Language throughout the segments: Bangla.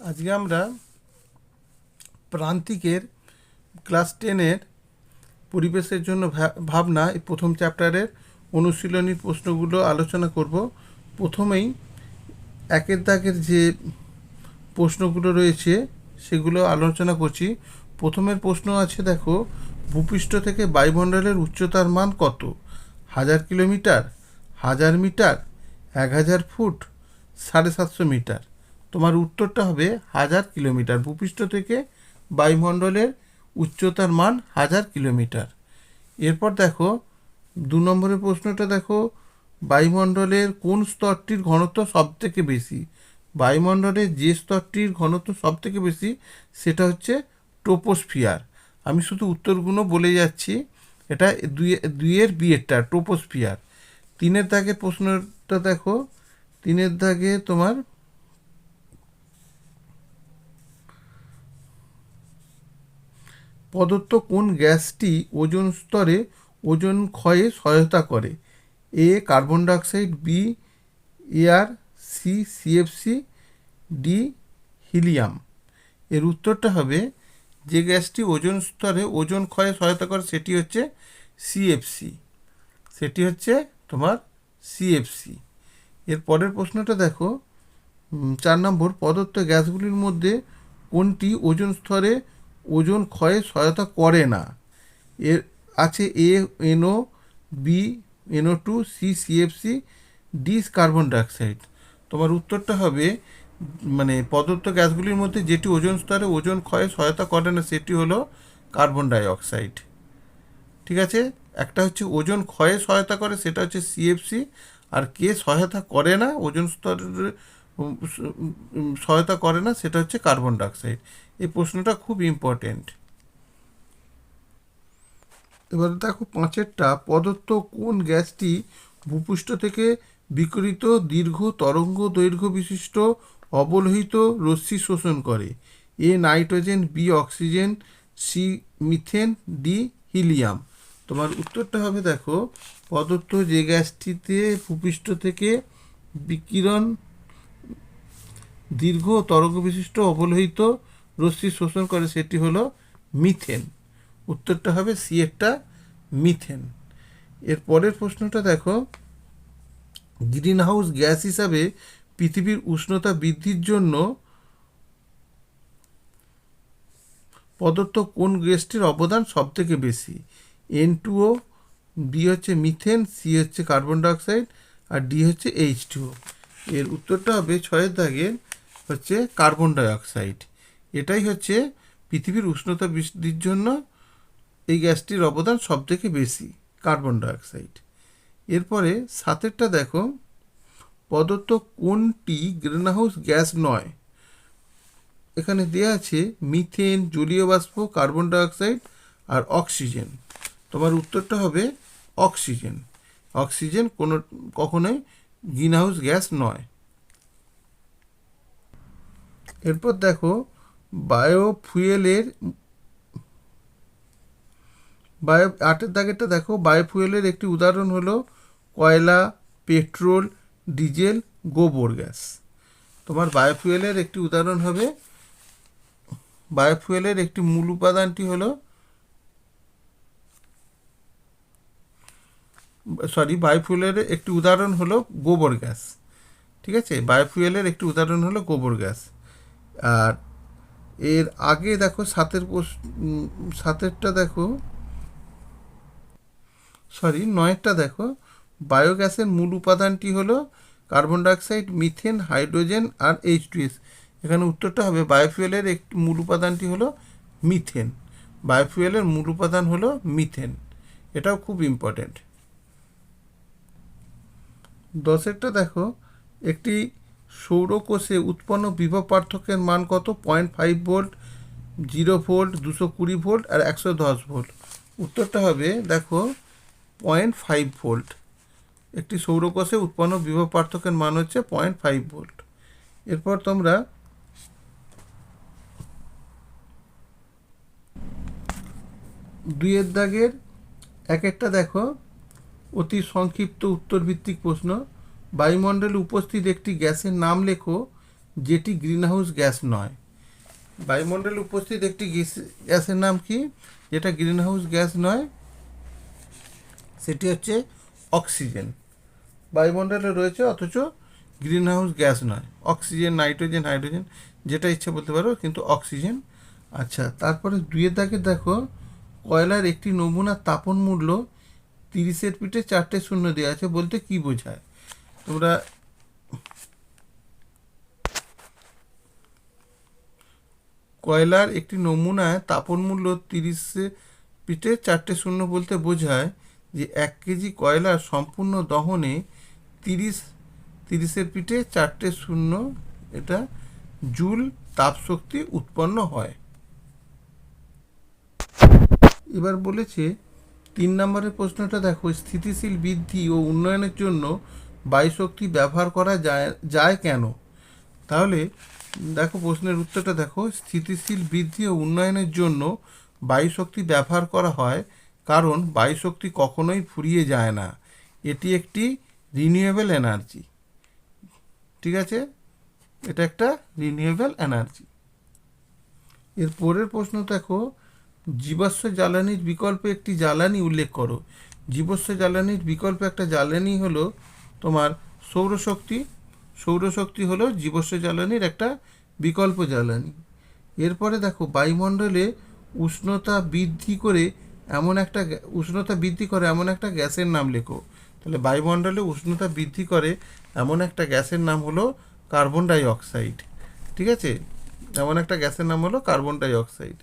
আজকে আমরা প্রান্তিকের ক্লাস 10-এর পরিবেশের জন্য ভাবনা এই প্রথম চ্যাপ্টারের অনুশীলনী প্রশ্নগুলো আলোচনা করব। প্রথমেই একের দাগের যে প্রশ্নগুলো রয়েছে সেগুলো আলোচনা করছি। প্রথমের প্রশ্ন আছে, দেখো, ভূপৃষ্ঠ থেকে বায়ুমণ্ডলের উচ্চতার মান কত? 1000 কিলোমিটার, 1000 মিটার, 1000 ফুট, 750 মিটার। তোমার উত্তরটা হবে 1000 কিলোমিটার। ভূপৃষ্ঠ থেকে বায়ুমণ্ডলের উচ্চতার মান 1000 কিলোমিটার। এরপর দেখো 2 নম্বরের প্রশ্নটা, দেখো, বায়ুমণ্ডলের কোন স্তরটির ঘনত্ব সবথেকে বেশি? বায়ুমণ্ডলের যে স্তরটির ঘনত্ব সবথেকে বেশি সেটা হচ্ছে ট্রোপোস্ফিয়ার। আমি শুধু উত্তরগুলো বলে যাচ্ছি। এটা দুইয়ের বিয়েরটা ট্রোপোস্ফিয়ার। 3-এর দাগের প্রশ্নটা দেখো, 3-এর দাগে তোমার প্রদত্ত কোন গ্যাসটি ওজোন স্তরে ওজোন ক্ষয়ে সহায়তা করে? A carbon dioxide, B air, C CFC, D helium. এর উত্তরটা হবে, যে গ্যাসটি ওজোন স্তরে ওজোন ক্ষয়ে সহায়তা করে সেটি হচ্ছে সিএফসি। সেটি হচ্ছে তোমার সিএফসি। এর পরের প্রশ্নটা দেখো, 4 নম্বর, প্রদত্ত গ্যাসগুলির মধ্যে কোনটি ওজোন স্তরে ওজোন ক্ষয়ে সহায়তা করে না? এর আছে A NO, B NO2, C CFC, D carbon dioxide. তোমার উত্তরটা হবে, মানে প্রদত্ত গ্যাসগুলির মধ্যে যেটি ওজোন স্তরে ওজোন ক্ষয়ে সহায়তা করে না সেটি হলো কার্বন ডাইঅক্সাইড। ঠিক আছে, একটা হচ্ছে ওজোন ক্ষয়ে সহায়তা করে সেটা হচ্ছে সিএফসি, আর কে সহায়তা করে না ওজোন স্তরের সহায়তা করে না সেটা হচ্ছে কার্বন ডাইঅক্সাইড। এই প্রশ্নটা খুব ইম্পর্টেন্ট। এবার দেখো 5-এরটা, প্রদত্ত কোন গ্যাসটি ভূপৃষ্ঠ থেকে বিকিরিত দীর্ঘ তরঙ্গ দৈর্ঘ্য বিশিষ্ট অবলোহিত রশ্মি শোষণ করে? A nitrogen, B oxygen, C methane, D helium. তোমার উত্তরটা হবে, দেখো, প্রদত্ত যে গ্যাসটিতে ভূপৃষ্ঠ থেকে বিকিরণ দীর্ঘ তরঙ্গ বিশিষ্ট অবলোহিত রশ্মি শোষণ করে সেটি হলো মিথেন। উত্তরটা হবে সি একটা, মিথেন। এর পরের প্রশ্নটা দেখো, গ্রিন হাউস গ্যাস হিসাবে পৃথিবীর উষ্ণতা বৃদ্ধির জন্য প্রদত্ত কোন গ্যাসটির অবদান সবথেকে বেশি? N2O, বি হচ্ছে মিথেন, সি হচ্ছে কার্বন ডাইঅক্সাইড, আর ডি হচ্ছে H2O। এর উত্তরটা হবে 6-এর দাগের হচ্ছে কার্বন ডাইঅক্সাইড। এটাই হচ্ছে পৃথিবীর উষ্ণতা বৃদ্ধির জন্য এই গ্যাসটির অবদান সবথেকে বেশি, কার্বন ডাইঅক্সাইড। এরপরে 7-এরটা দেখো, প্রদত্ত কোনটি গ্রিনহাউস গ্যাস নয়? এখানে দেওয়া আছে মিথেন, জলীয় বাষ্প, কার্বন ডাইঅক্সাইড আর অক্সিজেন। তোমার উত্তরটা হবে অক্সিজেন। অক্সিজেন কখনোই গ্রিনহাউস গ্যাস নয়। এরপর দেখো, বায়োফুয়েলের 8-এর দাগেরটা দেখো, বায়োফুয়েলের একটি উদাহরণ হলো কয়লা, পেট্রোল, ডিজেল, গোবর গ্যাস। তোমার বায়োফুয়েলের একটি উদাহরণ হবে, বায়োফুয়েলের একটি মূল উপাদানটি হলো বায়োফুয়েলের একটি উদাহরণ হলো গোবর গ্যাস। ঠিক আছে, বায়োফুয়েলের একটি উদাহরণ হলো গোবর গ্যাস। আর এর আগে দেখো 7-এরটা দেখো, 9-এরটা দেখো, বায়োগ্যাসের মূল উপাদানটি হলো কার্বন ডাইঅক্সাইড, মিথেন, হাইড্রোজেন আর H2S। এখানে উত্তরটা হবে বায়োফুয়েলের একটি মূল উপাদানটি হলো মিথেন। বায়োফুয়েলের মূল উপাদান হলো মিথেন। এটাও খুব ইম্পর্টেন্ট। 10-এরটা দেখো, একটি সৌরকোষে উৎপন্ন বিভব পার্থক্যের মান কত? 0.5 ভোল্ট, 0 ভোল্ট, 220 ভোল্ট আর 110 ভোল্ট। উত্তরটা হবে, দেখো, 0.5 ভোল্ট। একটি সৌরকোষে উৎপন্ন বিভব পার্থক্যের মান হচ্ছে 0.5 ভোল্ট। এরপর তোমরা 2-এর দাগের 1-একটা দেখো, অতি সংক্ষিপ্ত উত্তরভিত্তিক প্রশ্ন। বায়ুমণ্ডলে উপস্থিত একটি গ্যাসের নাম লেখো যেটি গ্রিনহাউস গ্যাস নয়। বায়ুমণ্ডলে উপস্থিত একটি গ্যাসের নাম কি যেটা গ্রিনহাউস গ্যাস নয়? সেটি হচ্ছে অক্সিজেন। বায়ুমণ্ডলে রয়েছে অথচ গ্রিনহাউস গ্যাস নয়। অক্সিজেন, নাইট্রোজেন, হাইড্রোজেন, যেটা ইচ্ছে বলতে পারো, কিন্তু অক্সিজেন। আচ্ছা, তারপরে 2 দাগে দেখো, কয়লার একটি নমুনার তাপন মূল্য 30-এর পিঠে 4টে শূন্য দেওয়া আছে, বলতে কি বোঝায়? তোমরা কয়লার একটি নমুনায় তাপন মূল্য 30-এর পিঠে 4টে শূন্য বলতে বোঝায় যে 1 কেজি কয়লার সম্পূর্ণ দহনে 30-এর পিঠে 4টে শূন্য, এটা জুল তাপশক্তি উৎপন্ন হয়। এবার বলেছে 3 নম্বরের প্রশ্নটা দেখো, স্থিতিশীল বৃদ্ধি ও উন্নয়নের জন্য বায়ুশক্তি ব্যবহার করা যায় কেন? তাহলে দেখো প্রশ্নের উত্তরটা দেখো, স্থিতিশীল বৃদ্ধি ও উন্নয়নের জন্য বায়ুশক্তি ব্যবহার করা হয় কারণ বায়ুশক্তি কখনোই ফুরিয়ে যায় না, এটি একটি রিনিউয়েবল এনার্জি। ঠিক আছে, এটা একটা রিনিউয়েবল এনার্জি। এর পরের প্রশ্ন দেখো, জীবাশ্ম জ্বালানির বিকল্পে একটি জ্বালানি উল্লেখ করো। জীবাশ্ম জ্বালানির বিকল্পে একটা জ্বালানি হলো তোমার সৌরশক্তি। সৌরশক্তি হলো জীবাশ্ম জ্বালানির একটা বিকল্প জ্বালানি। এরপরে দেখো, বায়ুমণ্ডলে উষ্ণতা বৃদ্ধি করে এমন একটা গ্যাসের নাম লেখো। তাহলে বায়ুমণ্ডলে উষ্ণতা বৃদ্ধি করে এমন একটা গ্যাসের নাম হলো কার্বন ডাই অক্সাইড। ঠিক আছে, এমন একটা গ্যাসের নাম হলো কার্বন ডাই অক্সাইড।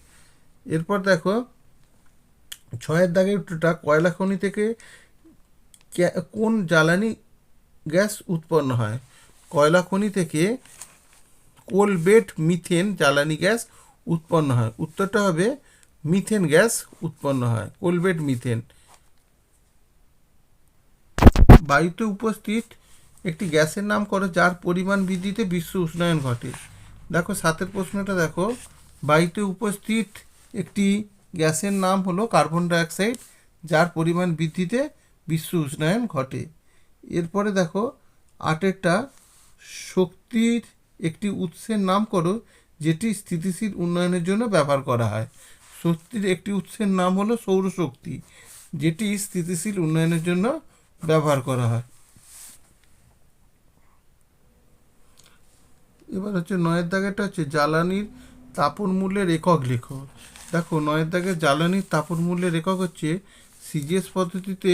এরপর দেখো 6-এর দাগের উত্তরটা, কয়লা খনি থেকে কোন জ্বালানি গ্যাস উৎপন্ন হয়? কয়লা খনি থেকে কোল বেড মিথেন জ্বালানি গ্যাস উৎপন্ন হয়। উত্তরটা হবে মিথেন গ্যাস উৎপন্ন হয়, কোল বেড মিথেন। বায়ুতে উপস্থিত একটি গ্যাসের নাম করো যার পরিমাণ বৃদ্ধিতে বিশ্ব উষ্ণায়ন ঘটে। দেখো 7-এর প্রশ্নটা দেখো, বায়ুতে উপস্থিত একটি গ্যাসের নাম হলো কার্বন ডাইঅক্সাইড, যার পরিমাণ বৃদ্ধিতে বিশ্ব উষ্ণায়ন ঘটে। এরপরে দেখো 8-এরটা, শক্তির একটি উৎসের নাম করো যেটি স্থিতিশীল উন্নয়নের জন্য ব্যবহার করা হয়। শক্তির একটি উৎসের নাম হলো সৌরশক্তি, যেটি স্থিতিশীল উন্নয়নের জন্য ব্যবহার করা হয়। এবার হচ্ছে 9-এর দাগেরটা হচ্ছে জ্বালানির তাপন মূল্যের একক লেখো। দেখো 9-এর দাগের জ্বালানির তাপন মূল্যের একক হচ্ছে সিজিএস পদ্ধতিতে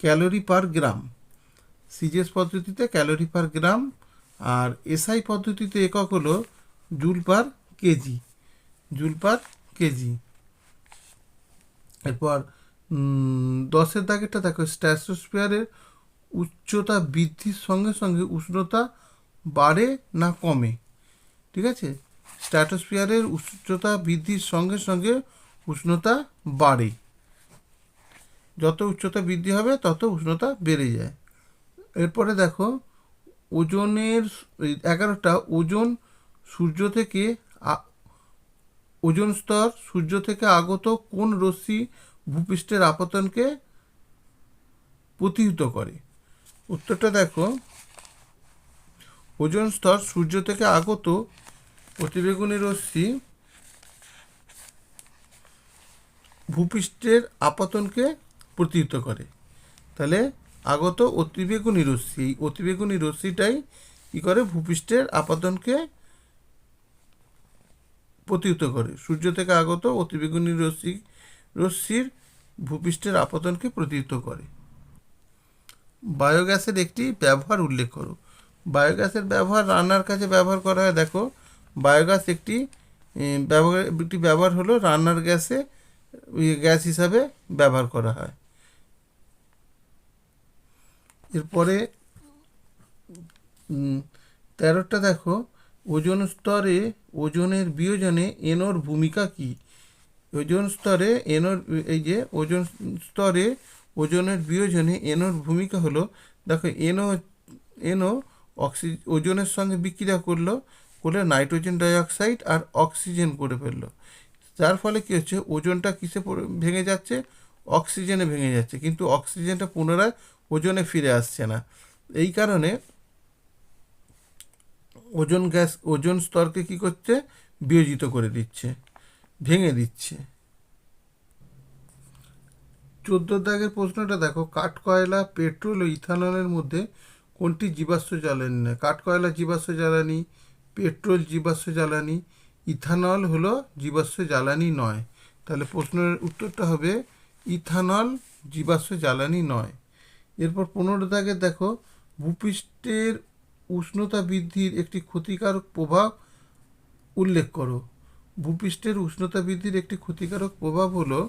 ক্যালোরি পার গ্রাম। সিজিএস পদ্ধতিতে ক্যালোরি পার গ্রাম, আর এসআই পদ্ধতিতে একক হলো joule per KG. Joule per KG. এরপর 10-এর দাগেরটা দেখো, স্ট্র্যাটোস্ফিয়ারের উচ্চতা বৃদ্ধির সঙ্গে সঙ্গে উষ্ণতা বাড়ে না কমে? ঠিক আছে, স্ট্র্যাটোস্ফিয়ারের উচ্চতা বৃদ্ধির সঙ্গে সঙ্গে উষ্ণতা বাড়ে। যত উচ্চতা বৃদ্ধি হবে তত উষ্ণতা বেড়ে যায়। এরপরে দেখো ওজনের 11টা, ওজন স্তর সূর্য থেকে আগত কোন রশ্মি ভূপৃষ্ঠের আপতনকে প্রতিহত করে? উত্তরটা দেখো, ওজোন স্তর সূর্য থেকে আগত অতিবেগুনি রশ্মি ভূপৃষ্ঠের আপতনকে প্রতিহত করে। তাহলে আগত অতিবেগুনি রশ্মি, এই অতিবেগুনি রশ্মিটাই কী করে? ভূপৃষ্ঠের আপতনকে প্রতিহত করে। সূর্য থেকে আগত অতিবেগুনি রশ্মির ভূপৃষ্ঠের আপতনকে প্রতিহত করে। বায়োগ্যাসের একটি ব্যবহার উল্লেখ করো। বায়োগ্যাসের ব্যবহার রান্নার কাজে ব্যবহার করা হয়। দেখো বায়োগ্যাস একটি ব্যবহার হলো রান্নার গ্যাস হিসাবে ব্যবহার করা হয়। এরপরে 13টা দেখো, ওজোন স্তরে ওজনের বিয়োজনে এনোর ভূমিকা কি? ওজোন স্তরে ওজনের বিয়োজনে এনোর ভূমিকা হলো, দেখো এনো ওজনের সঙ্গে বিক্রিয়া করলে নাইট্রোজেন ডাইঅক্সাইড আর অক্সিজেন করে ফেললো। যার ফলে কী হচ্ছে? ওজনটা কিসে ভেঙে যাচ্ছে? অক্সিজেনে ভেঙে যাচ্ছে, কিন্তু অক্সিজেনটা পুনরায় ওজনে ফিরে আসছে না। এই কারণে ওজোন স্তরকে কি করছে, বিয়োজিত করে দিচ্ছে, ভেঙে দিচ্ছে। 14 দাগের প্রশ্নটা দেখো, কাঠ কয়লা, পেট্রোল ও ইথানলের মধ্যে কোনটি জীবাশ্ম জ্বালানি নয়? কাঠ কয়লা জীবাশ্ম জ্বালানি, পেট্রোল জীবাশ্ম জ্বালানি, ইথানল হলো জীবাশ্ম জ্বালানি নয়। তাহলে প্রশ্নের উত্তরটা হবে ইথানল জীবাশ্ম জ্বালানি নয়। এরপর 15 দাগে দেখো, ভূপৃষ্ঠের উষ্ণতা বৃদ্ধির একটি ক্ষতিকারক প্রভাব উল্লেখ করো। ভূপৃষ্ঠের উষ্ণতা বৃদ্ধির একটি ক্ষতিকারক প্রভাব হলো,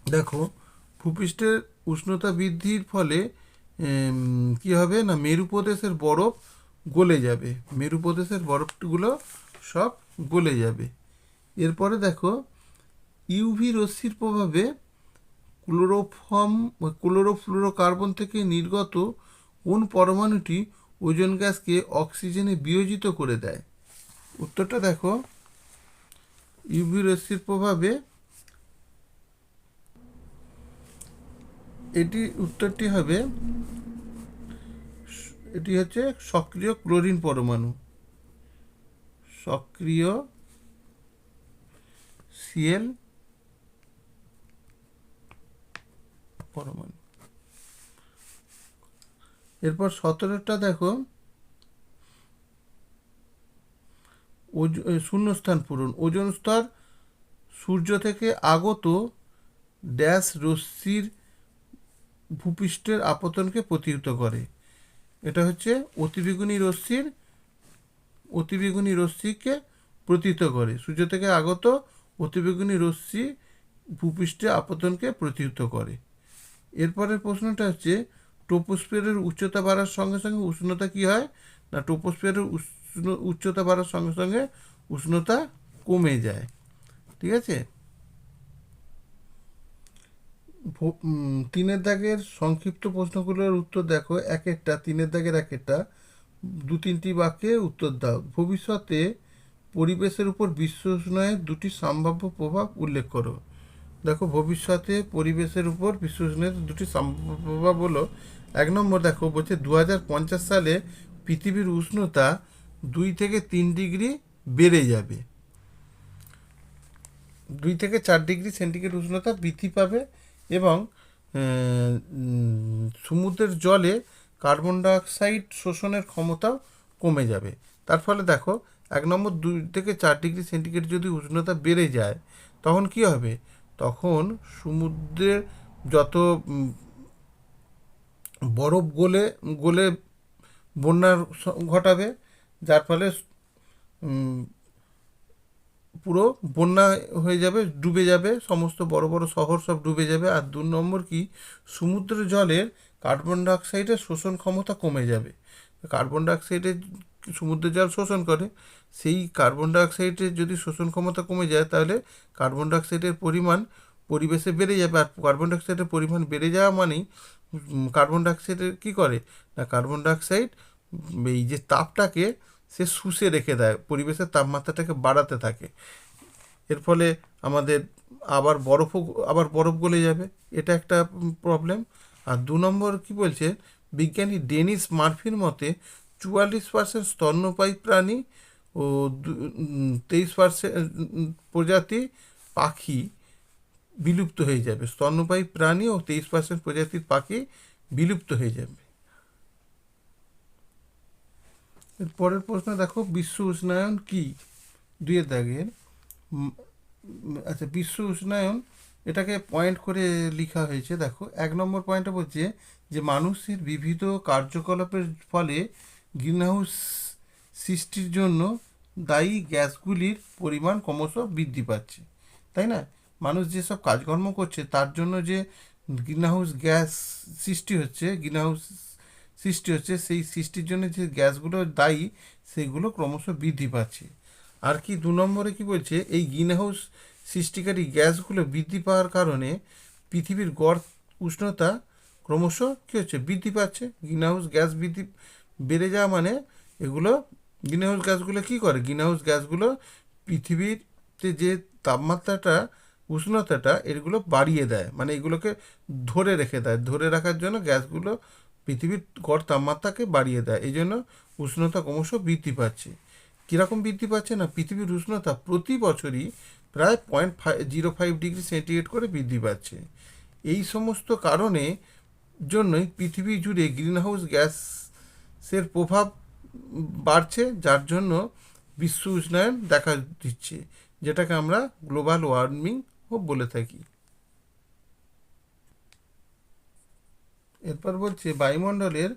দেখো ভূপৃষ্ঠের উষ্ণতা বৃদ্ধির ফলে কি হবে না, মেরু প্রদেশের বরফ গলে যাবে, মেরু প্রদেশের বরফগুলো সব গলে যাবে। এরপরে দেখো, ইউভি রশ্মির প্রভাবে ক্লোরোফ্লুরোকার্বন থেকে নির্গত কোন পরমাণুটি ওজোন গ্যাসকে অক্সিজেনে বিয়োজিত করে দেয়? উত্তরটা দেখো, ইউভি রশ্মির প্রভাবে উত্তরটি হবে, এটি হচ্ছে সক্রিয় ক্লোরিন পরমাণু, সক্রিয় সিএল পরমাণু। এরপর 17টা দেখো, শূন্যস্থান পূরণ। ওজোন স্তর সূর্য থেকে আগত ড্যাশ রশ্মির ভূপৃষ্ঠের আপতনকে প্রতিহত করে। এটা হচ্ছে অতিবেগুনি রশ্মিকে প্রতিহত করে। সূর্য থেকে আগত অতিবেগুনি রশ্মি ভূপৃষ্ঠে আপতনকে প্রতিহত করে। এরপরের প্রশ্নটা হচ্ছে, ট্রপোস্ফিয়ারের উচ্চতা বাড়ার সঙ্গে সঙ্গে উষ্ণতা কি হয়? না, ট্রপোস্ফিয়ারের উচ্চতা বাড়ার সঙ্গে সঙ্গে উষ্ণতা কমে যায়। ঠিক আছে। 3 দাগের সংক্ষিপ্ত প্রশ্নগুলোর উত্তর দেখো, তিনের দাগের এক একটা 2-3টি বাক্যে উত্তর দাও। ভবিষ্যতে পরিবেশের উপর বিশ্ব উষ্ণায়নের 2টি সম্ভাব্য প্রভাব উল্লেখ করো। দেখো, ভবিষ্যতে পরিবেশের উপর বিশ্ব উষ্ণায়নের 2টি সম্ভাব্য প্রভাব হলো, 1 নম্বর দেখো বলছে 2050 সালে পৃথিবীর উষ্ণতা 2 থেকে 3 ডিগ্রি বেড়ে যাবে। 2 থেকে 4 ডিগ্রি সেন্টিগ্রেড উষ্ণতা বৃদ্ধি পাবে এবং সমুদ্রের জলে কার্বন ডাইঅক্সাইড শোষণের ক্ষমতাও কমে যাবে। তার ফলে দেখো, 1 নম্বর 2 থেকে 4 ডিগ্রি সেন্টিগ্রেড যদি উষ্ণতা বেড়ে যায়, তখন কি হবে? তখন সমুদ্রের যত বরফ গলে গলে বন্যার ঘটাবে, যার ফলে পুরো বন্যা হয়ে যাবে, ডুবে যাবে, সমস্ত বড় বড় শহর সব ডুবে যাবে। আর 2 নম্বর কি, সমুদ্রের জলের কার্বন ডাইঅক্সাইডের শোষণ ক্ষমতা কমে যাবে। কার্বন ডাইঅক্সাইডের সমুদ্রের জল শোষণ করে, সেই কার্বন ডাইঅক্সাইডের যদি শোষণ ক্ষমতা কমে যায়, তাহলে কার্বন ডাইঅক্সাইডের পরিমাণ পরিবেশে বেড়ে যাবে। আর কার্বন ডাইঅক্সাইডের পরিমাণ বেড়ে যাওয়া মানেই কার্বন ডাইঅক্সাইডের কী করে না, কার্বন ডাইঅক্সাইড এই যে তাপটাকে সে শুষে রেখে দেয়, পরিবেশের তাপমাত্রাটাকে বাড়াতে থাকে। এর ফলে আমাদের আবার বরফ গলে যাবে, এটা একটা প্রবলেম। আর 2 নম্বর কি বলছে, বিজ্ঞানী ডেনিস মার্ফির মতে 44% স্তন্যপায়ী প্রাণী ও 23% প্রজাতি পাখি বিলুপ্ত হয়ে যাবে। স্তন্যপায়ী প্রাণী ও 23% প্রজাতির পাখি বিলুপ্ত হয়ে যাবে। এর পরের প্রশ্ন দেখো, বিশ্ব উষ্ণায়ন কি? 2 দাগের আচ্ছা, বিশ্ব উষ্ণায়ন এটাকে পয়েন্ট করে লেখা হয়েছে। দেখো, 1 নম্বর পয়েন্টটা বলছে যে মানুষের বিবিধ কার্যকলাপের ফলে গ্রিনহাউস সৃষ্টির জন্য দায়ী গ্যাসগুলির পরিমাণ ক্রমশ বৃদ্ধি পাচ্ছে, তাই না? মানুষ যেসব কাজকর্ম করছে তার জন্য যে গ্রিনহাউস গ্যাস সৃষ্টি হচ্ছে, সেই সৃষ্টির জন্য যে গ্যাসগুলো দায়ী, সেগুলো ক্রমশ বৃদ্ধি পাচ্ছে। আর কি 2 নম্বরে কি বলছে, এই গ্রিনহাউস সৃষ্টিকারী গ্যাসগুলো বৃদ্ধি পাওয়ার কারণে পৃথিবীর গড় উষ্ণতা ক্রমশ কী হচ্ছে, বৃদ্ধি পাচ্ছে। গ্রিনহাউস গ্যাস বেড়ে যাওয়া মানে গ্রিনহাউস গ্যাসগুলো কী করে, গ্রিনহাউস গ্যাসগুলো পৃথিবীতে যে তাপমাত্রাটা, উষ্ণতাটা এগুলো বাড়িয়ে দেয়, মানে এগুলোকে ধরে রেখে দেয়। ধরে রাখার জন্য গ্যাসগুলো পৃথিবীর গড় তাপমাত্রাকে বাড়িয়ে দেয়। এই জন্য উষ্ণতা ক্রমশ বৃদ্ধি পাচ্ছে। কীরকম বৃদ্ধি পাচ্ছে না, পৃথিবীর উষ্ণতা প্রতি বছরই প্রায় 0.05 ডিগ্রি সেন্টিগ্রেড করে বৃদ্ধি পাচ্ছে। এই সমস্ত কারণে জন্যই পৃথিবী জুড়ে গ্রিনহাউস গ্যাসের প্রভাব বাড়ছে, যার জন্য বিশ্ব উষ্ণায়ন দেখা দিচ্ছে, যেটাকে আমরা গ্লোবাল ওয়ার্মিং বলে থাকি। এরপর বলছে বায়ুমণ্ডলের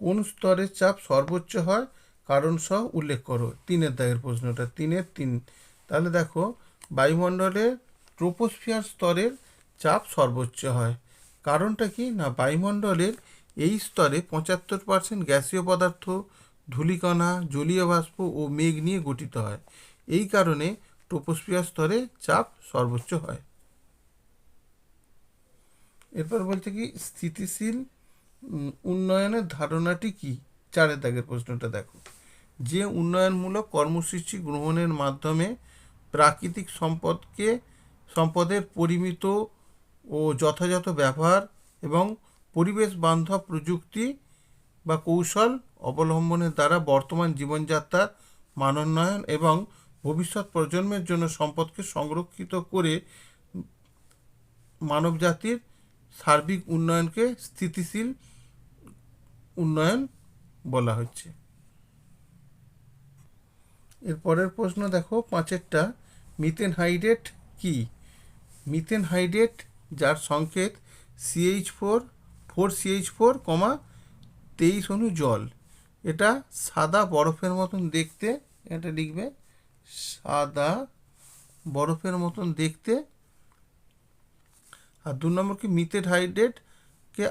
কোন স্তরের চাপ সর্বোচ্চ হয়, কারণ সহ উল্লেখ করো। 3-এর দাগের প্রশ্নটা, 3-3। তাহলে দেখো, বায়ুমণ্ডলের ট্রোপোস্ফিয়ার স্তরের চাপ সর্বোচ্চ হয়। কারণটা কি না, বায়ুমণ্ডলের এই স্তরে 75% গ্যাসীয় পদার্থ, ধূলিকণা, জলীয় বাষ্প ও মেঘ নিয়ে গঠিত হয়। এই কারণে ট্রোপোস্ফিয়ার স্তরে চাপ সর্বোচ্চ হয়। এরপর বলছে কি, স্থিতিশীল উন্নয়নের ধারণাটি কি। 4-এর দাগের প্রশ্নটা দেখো, যে উন্নয়নমূলক কর্মসূচি গ্রহণের মাধ্যমে প্রাকৃতিক সম্পদের পরিমিত ও যথাযথ ব্যবহার এবং পরিবেশ বান্ধব প্রযুক্তি বা কৌশল অবলম্বনের দ্বারা বর্তমান জীবনযাত্রার মানোন্নয়ন এবং ভবিষ্যৎ প্রজন্মের জন্য সম্পদকে সংরক্ষিত করে মানবজাতির সার্বিক উন্নয়নকে স্থিতিশীল উন্নয়ন বলা হচ্ছে। এর পরের প্রশ্ন দেখো, 5-এরটা, মিথেন হাইড্রেট কি। মিথেন হাইড্রেট, যার সংকেত CH4 4CH4, 23 অণু জল। এটা সাদা বরফের মতন দেখতে, এটা লিখবে সাদা বরফের মতন দেখতে। আর 2 নম্বর কি, মিথেন হাইড্রেটকে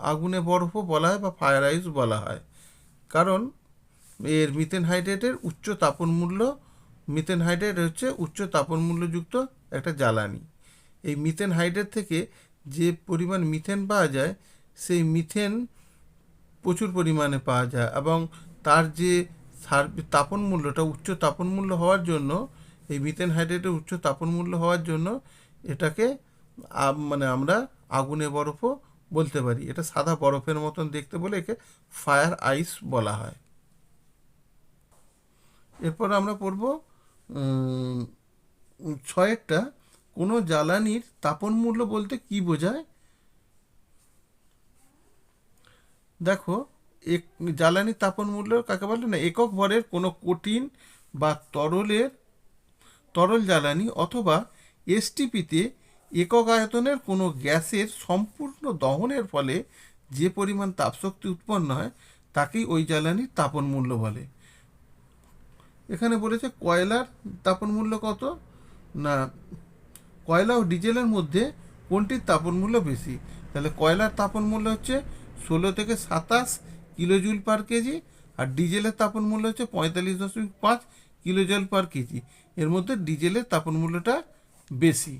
আগুনে বরফও বলা হয় বা ফায়ার আইস বলা হয়, কারণ এর মিথেন হাইড্রেটের উচ্চ তাপনমূল্য। মিথেন হাইড্রেট হচ্ছে উচ্চ তাপনমূল্যযুক্ত একটা জ্বালানি। এই মিথেন হাইড্রেট থেকে যে পরিমাণ মিথেন পাওয়া যায়, সেই মিথেন প্রচুর পরিমাণে পাওয়া যায়, এবং তার যে তাপনমূল্যটা উচ্চ তাপনমূল্য হওয়ার জন্য, এই মিথেন হাইড্রেটের উচ্চ তাপনমূল্য হওয়ার জন্য এটাকে আমরা আগুনে বরফও বলতে পারি। এটা সাদা বরফের মতন দেখতে বলে একে ফায়ার আইস বলা হয়। এরপর আমরা পড়ব 6-একটা, কোনো জ্বালানির তাপনমূল্য বলতে কি বোঝায়। দেখো, জ্বালানির তাপনমূল্য কাকে বলে না, একক ভরের কোনো কঠিন বা তরল জ্বালানি অথবা STPতে একক আয়তনের কোনো গ্যাসের সম্পূর্ণ দহনের ফলে যে পরিমাণ তাপশক্তি উৎপন্ন হয়, তাকেই ওই জ্বালানির তাপনমূল্য বলে। এখানে বলেছে কয়লার তাপনমূল্য কত না, কয়লা ও ডিজেলের মধ্যে কোনটির তাপনমূল্য বেশি। তাহলে কয়লার তাপনমূল্য হচ্ছে 16 থেকে 27 কিলোজুল পার কেজি, আর ডিজেলের তাপনমূল্য হচ্ছে 45.5 কিলোজুল পার কেজি। এর মধ্যে ডিজেলের তাপনমূল্যটা বেশি।